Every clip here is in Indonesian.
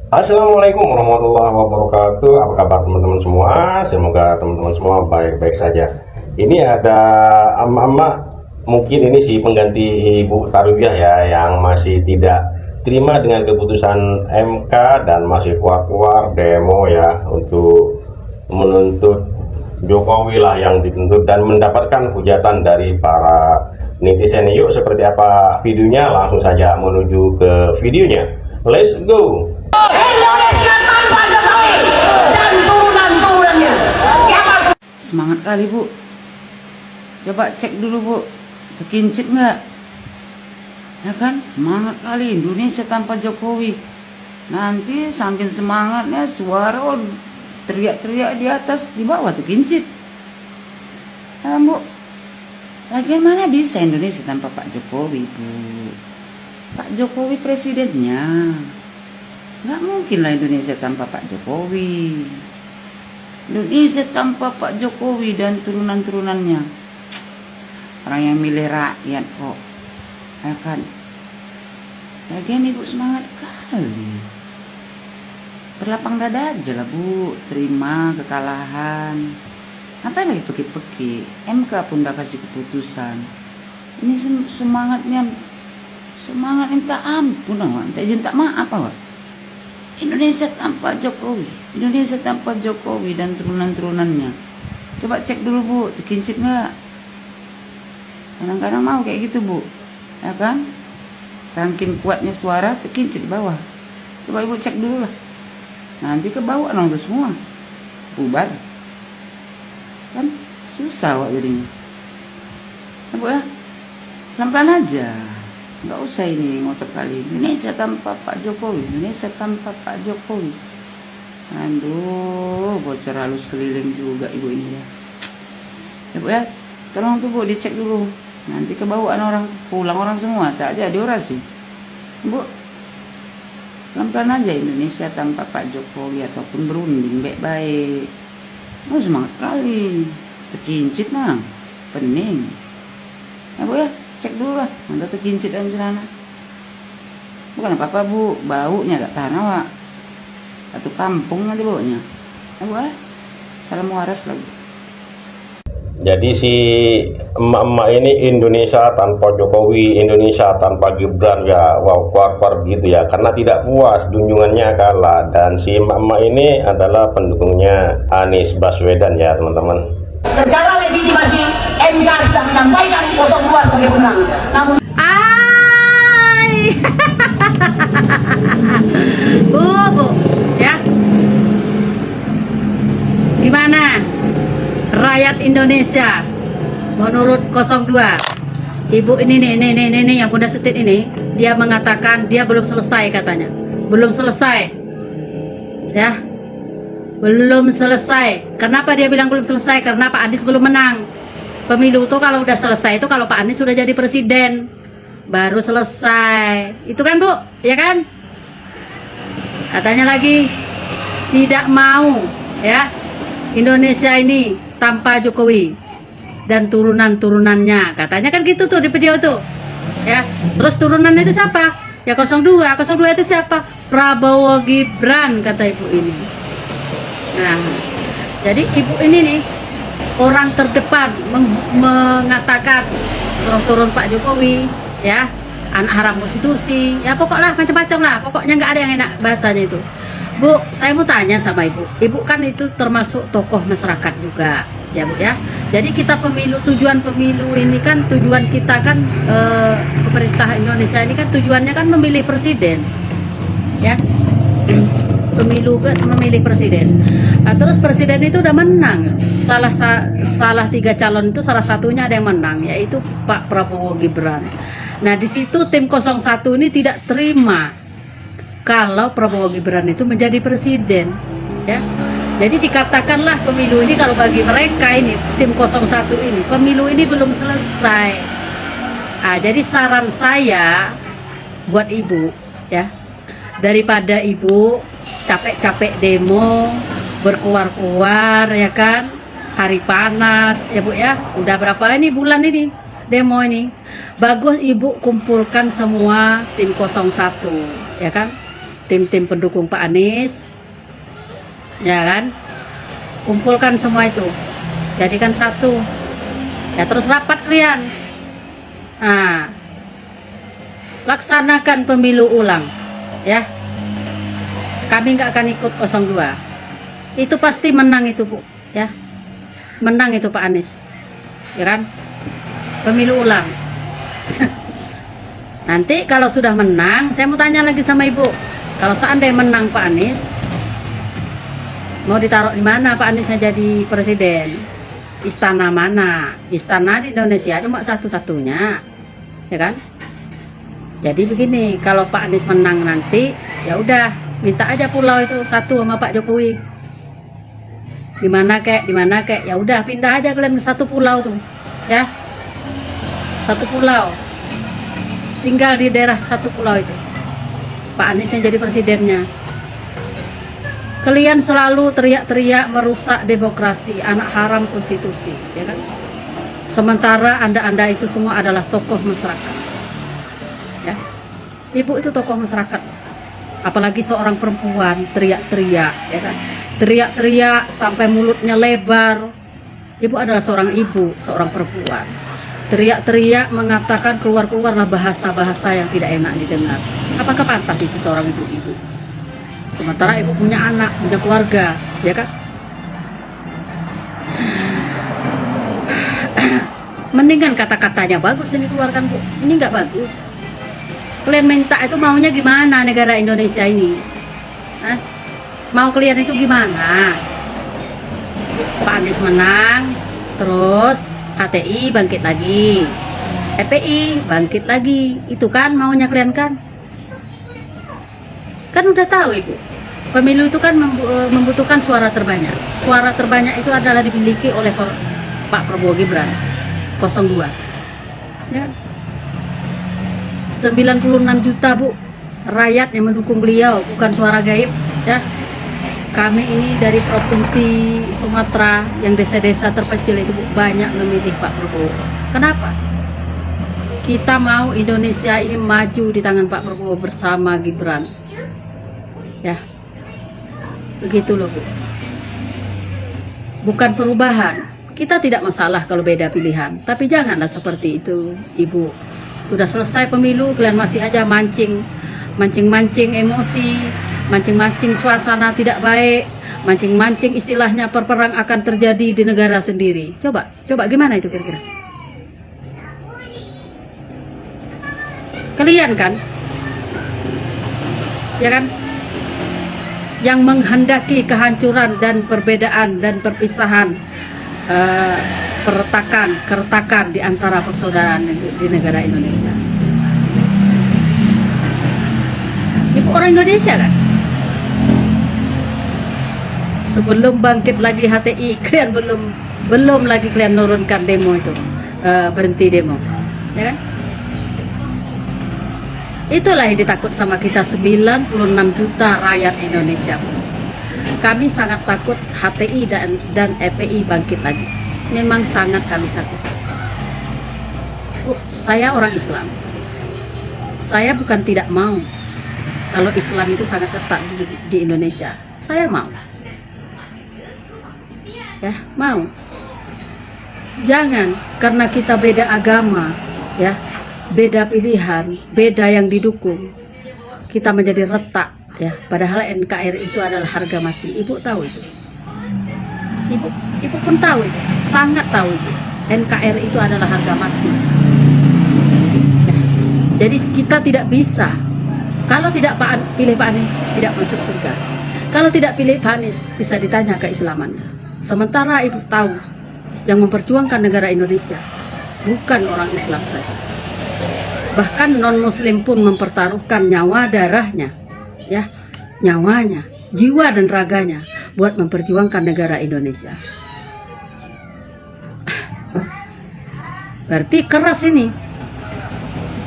Assalamualaikum warahmatullahi wabarakatuh. Apa kabar teman-teman semua? Semoga teman-teman semua baik-baik saja. Ini ada emak-emak, mungkin ini si pengganti Ibu Tarwiyah ya, yang masih tidak terima dengan keputusan MK dan masih keluar-keluar demo ya untuk menuntut Jokowi lah yang dituntut dan mendapatkan hujatan dari para netizen. Yuk, seperti apa videonya? Langsung saja menuju ke videonya. Let's go. Indonesia tanpa Jokowi dan turunan-turunannya. Siapa? Semangat kali Bu. Coba cek dulu Bu, terkincit nggak? Ya kan, semangat kali Indonesia tanpa Jokowi. Nanti saking semangatnya suara teriak-teriak di atas, di bawah terkincit. Ya Bu, lagian mana bisa Indonesia tanpa Pak Jokowi Bu? Pak Jokowi presidennya. Nggak mungkin lah Indonesia tanpa Pak Jokowi. Indonesia tanpa Pak Jokowi dan turunan-turunannya. Orang yang milih rakyat kok, ya kan? Lagian Ibu semangat kali. Berlapang dada aja lah Bu, terima kekalahan. Apa lagi peki-peki? MK pun udah kasih keputusan. Ini semangatnya minta ampun, minta izin tak maaf apa? Indonesia tanpa Jokowi, Indonesia tanpa Jokowi dan turunan-turunannya. Coba cek dulu Bu, terkincit nggak? Kadang-kadang mau kayak gitu Bu, ya kan? Saking kuatnya suara terkincit di bawah. Coba Ibu cek dulu lah. Nanti ke bawah nongol semua, bubar. Kan susah Wak jadinya. Ya Bu ya, pelan-pelan aja. Nggak usah ini ngotot kali. Indonesia tanpa Pak Jokowi, Indonesia tanpa Pak Jokowi. Aduh, bocor halus keliling juga Ibu ini ya. Ya Bu ya, tolong tuh Bu dicek dulu. Nanti kebawaan orang, pulang orang semua, tak jadi orasi. Bu, pelan-pelan aja Indonesia tanpa Pak Jokowi ataupun berunding baik-baik. Oh semangat kali, terkincit nah, pening. Ya Bu ya, cek dulu lah, nanti terkincit dalam celana. Bukan apa-apa Bu, baunya tak tahan awak. Satu kampung nanti baunya. Ya Bu ya, salam waras lagi. Jadi si emak-emak ini Indonesia tanpa Jokowi, Indonesia tanpa Gibran ya, wow, keluar-keluar gitu ya, karena tidak puas junjungannya kalah. Dan si emak-emak ini adalah pendukungnya Anies Baswedan ya teman-teman. Secara legitimasi MK sudah menyampaikan 02 sebagai menang. Namun Bu, ya. Gimana? Rakyat Indonesia menurut 02. Ibu ini nih yang udah setit ini, dia mengatakan dia belum selesai katanya. Belum selesai. Ya. Belum selesai. Kenapa dia bilang belum selesai? Karena Pak Anies belum menang. Pemilu tuh kalau udah selesai itu kalau Pak Anies sudah jadi presiden baru selesai. Itu kan Bu, ya kan? Katanya lagi tidak mau ya Indonesia ini tanpa Jokowi dan turunan-turunannya. Katanya kan gitu tuh di video tuh. Ya. Terus turunannya itu siapa? Ya 02. 02 itu siapa? Prabowo Gibran kata Ibu ini. Nah, jadi Ibu ini nih orang terdepan mengatakan turun Pak Jokowi, ya, anak haram konstitusi, ya pokoknya macam-macam lah, pokoknya nggak ada yang enak bahasanya itu. Bu, saya mau tanya sama Ibu kan itu termasuk tokoh masyarakat juga, ya Bu ya. Jadi kita tujuan pemilu ini kan tujuan kita kan pemerintah Indonesia ini kan tujuannya kan memilih presiden, ya. Pemilu kan memilih presiden. Nah, terus presiden itu udah menang. Salah 3 calon itu salah satunya ada yang menang, yaitu Pak Prabowo Gibran. Nah, di situ tim 01 ini tidak terima kalau Prabowo Gibran itu menjadi presiden, ya. Jadi dikatakanlah pemilu ini kalau bagi mereka ini tim 01 ini pemilu ini belum selesai. Nah, jadi saran saya buat Ibu, ya, daripada Ibu capek-capek demo berkuar-kuar ya kan, hari panas ya Bu ya, udah berapa ini bulan ini demo ini, bagus Ibu kumpulkan semua tim 01 ya kan, tim-tim pendukung Pak Anies, ya kan, kumpulkan semua itu, jadikan satu, ya terus rapat kalian, nah, laksanakan pemilu ulang, ya, kami nggak akan ikut 02, itu pasti menang itu Bu, ya, menang itu Pak Anies, ya kan, pemilu ulang. Nanti kalau sudah menang, saya mau tanya lagi sama Ibu, kalau seandainya menang Pak Anies, mau ditaruh di mana Pak Aniesnya jadi presiden? Istana mana? Istana di Indonesia cuma satu-satunya, ya kan? Jadi begini, kalau Pak Anies menang nanti, ya udah minta aja pulau itu satu sama Pak Jokowi. Di mana kek, ya udah pindah aja kalian satu pulau tuh, ya, satu pulau. Tinggal di daerah satu pulau itu, Pak Anies yang jadi presidennya. Kalian selalu teriak-teriak merusak demokrasi, anak haram konstitusi, ya kan? Sementara anda itu semua adalah tokoh masyarakat, ya. Ibu itu tokoh masyarakat, apalagi seorang perempuan teriak-teriak, ya kan? Teriak-teriak sampai mulutnya lebar. Ibu adalah seorang ibu, seorang perempuan. Teriak-teriak mengatakan keluarlah bahasa-bahasa yang tidak enak didengar. Apakah pantas itu seorang ibu-ibu? Sementara ibu punya anak, punya keluarga, ya kan? Mendingan kata-katanya bagus ini keluarkan Bu. Ini nggak bagus. Kalian minta itu maunya gimana negara Indonesia ini? Hah? Mau kalian itu gimana? Pak Anies menang, terus HTI bangkit lagi, FPI bangkit lagi, itu kan maunya kalian kan? Kan udah tahu Ibu, pemilu itu kan membutuhkan suara terbanyak. Suara terbanyak itu adalah dimiliki oleh Pak Prabowo Gibran 02, ya. 96 juta Bu, rakyat yang mendukung beliau, bukan suara gaib, ya. Kami ini dari provinsi Sumatera yang desa-desa terpencil itu banyak memilih Pak Prabowo. Kenapa? Kita mau Indonesia ini maju di tangan Pak Prabowo bersama Gibran. Ya, begitu loh Bu. Bukan perubahan. Kita tidak masalah kalau beda pilihan, tapi janganlah seperti itu, Ibu. Sudah selesai pemilu, kalian masih aja mancing emosi, mancing suasana tidak baik, mancing istilahnya perperang akan terjadi di negara sendiri. Coba gimana itu kira-kira? Kalian kan, ya kan, yang menghendaki kehancuran dan perbedaan dan perpisahan, keretakan di antara persaudaraan di negara Indonesia. Ibu orang Indonesia kan? Sebelum bangkit lagi HTI, kalian belum lagi kalian nurunkan demo itu, berhenti demo, ya kan? Itulah yang ditakut sama kita 96 juta rakyat Indonesia. Kami sangat takut HTI dan FPI bangkit lagi. Memang sangat kami takut. Saya orang Islam. Saya bukan tidak mau kalau Islam itu sangat ketat di Indonesia. Saya mau. Ya, mau. Jangan karena kita beda agama, ya, beda pilihan, beda yang didukung, kita menjadi retak, ya. Padahal NKRI itu adalah harga mati. Ibu tahu itu. Ibu pun tahu itu, sangat tahu itu. NKRI itu adalah harga mati. Ya. Jadi kita tidak bisa. Kalau tidak pilih Pak Anies, tidak masuk surga. Kalau tidak pilih Pak Anies, bisa ditanya keislamannya. Sementara ibu tahu yang memperjuangkan negara Indonesia bukan orang Islam saja. Bahkan non-muslim pun mempertaruhkan nyawa darahnya, ya, nyawanya, jiwa dan raganya buat memperjuangkan negara Indonesia. Berarti keras ini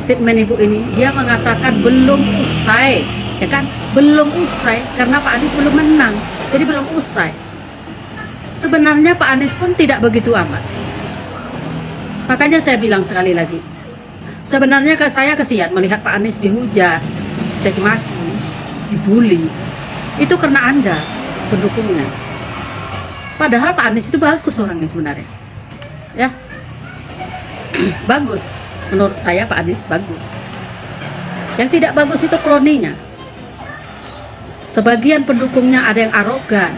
statement ibu ini. Dia mengatakan belum usai, ya kan? Belum usai karena Pak Anies belum menang, jadi belum usai. Sebenarnya Pak Anies pun tidak begitu amat. Makanya saya bilang sekali lagi, sebenarnya saya kesian melihat Pak Anies dihujat, caci maki, dibully, itu karena Anda pendukungnya. Padahal Pak Anies itu bagus orangnya sebenarnya, ya. Bagus, menurut saya Pak Anies bagus. Yang tidak bagus itu kroninya. Sebagian pendukungnya ada yang arogan,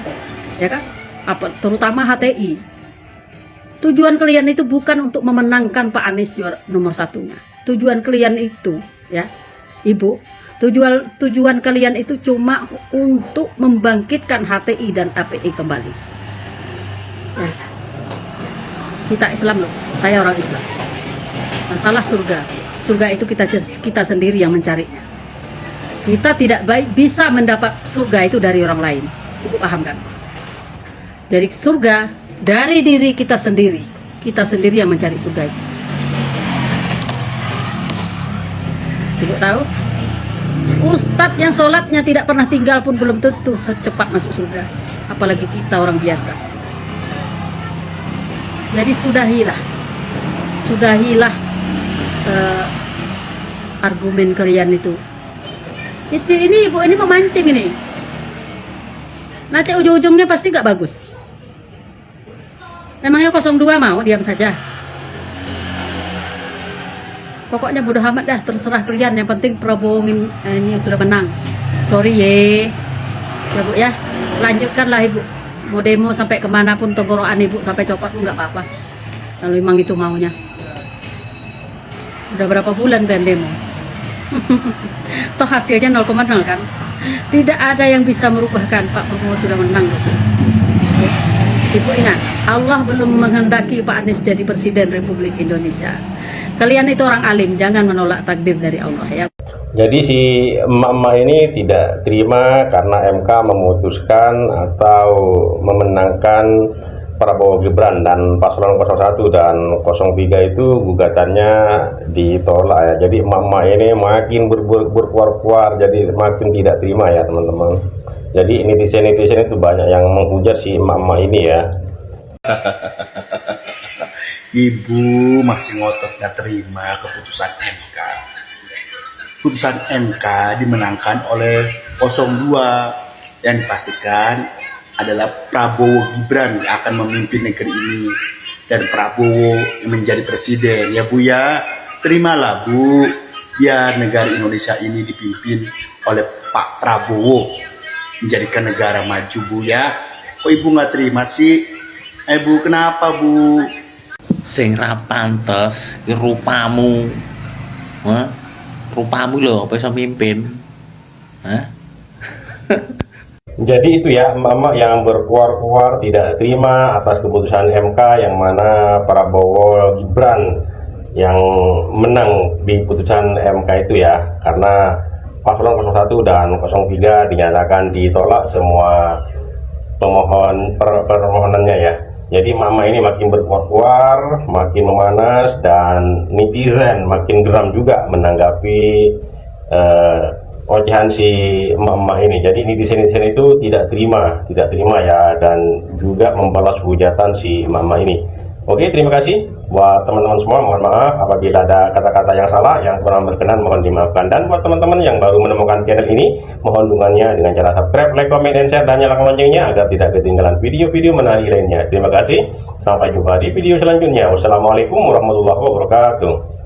ya kan? Terutama HTI. Tujuan kalian itu bukan untuk memenangkan Pak Anies juara nomor satunya. Tujuan kalian itu, ya, Ibu, tujuan kalian itu cuma untuk membangkitkan HTI dan API kembali. Ya. Kita Islam loh, saya orang Islam. Masalah surga itu kita sendiri yang mencarinya. Kita tidak bisa mendapat surga itu dari orang lain. Ibu paham kan? Dari surga, dari diri kita sendiri yang mencari surga itu. Ibu tahu? Ustadz yang sholatnya tidak pernah tinggal pun belum tentu secepat masuk surga. Apalagi kita orang biasa. Jadi sudahilah argumen kalian itu. Ini Ibu ini memancing ini. Nanti ujung-ujungnya pasti nggak bagus. Memangnya 02 mau diam saja? Pokoknya bodoh amat dah, terserah kalian. Yang penting Prabowo ini sudah menang. Sorry ya Bu ya. Lanjutkanlah Ibu. Mau demo sampai kemanapun tenggorokan Ibu, sampai copot pun nggak apa-apa. Kalau memang itu maunya. Udah berapa bulan kan demo? Toh hasilnya 0,0 kan? Tidak ada yang bisa merubahkan. Pak Prabowo sudah menang. Ibu ingat, Allah belum menghendaki Pak Anies jadi Presiden Republik Indonesia. Kalian itu orang alim, jangan menolak takdir dari Allah ya. Jadi si emak-emak ini tidak terima karena MK memutuskan atau memenangkan Prabowo Gibran dan paslon 01 dan 03 itu gugatannya ditolak ya. Jadi emak-emak ini makin berkuar-kuar, jadi makin tidak terima ya teman-teman. Jadi netizen itu banyak yang menghujat si emak-emak ini ya. Ibu masih ngotot gak terima keputusan MK. Putusan MK dimenangkan oleh 02 yang dipastikan adalah Prabowo Gibran yang akan memimpin negeri ini dan Prabowo yang menjadi presiden ya Bu ya. Terimalah Bu, biar negara Indonesia ini dipimpin oleh Pak Prabowo, menjadikan negara maju Bu ya. Kok Ibu nggak terima sih? Bu kenapa Bu? Sing ra pantes ki rupamu. Hah? Rupamu lho apa iso mimpin? Hah? Jadi itu ya emak-emak yang berkuar-kuar tidak terima atas keputusan MK yang mana Prabowo Gibran yang menang di putusan MK itu ya, karena paslon 01 dan 03 dinyatakan ditolak semua permohonannya ya. Jadi mama ini makin berkuar-kuar, makin memanas, dan netizen makin geram juga menanggapi ocehan si emak-emak ini. Jadi netizen itu tidak terima ya, dan juga membalas hujatan si emak-emak ini. Oke, terima kasih buat teman-teman semua. Mohon maaf apabila ada kata-kata yang salah, yang kurang berkenan, mohon dimaafkan. Dan buat teman-teman yang baru menemukan channel ini, mohon dukungannya dengan cara subscribe, like, comment, dan share, dan nyalakan loncengnya agar tidak ketinggalan video-video menarik lainnya. Terima kasih. Sampai jumpa di video selanjutnya. Wassalamualaikum warahmatullahi wabarakatuh.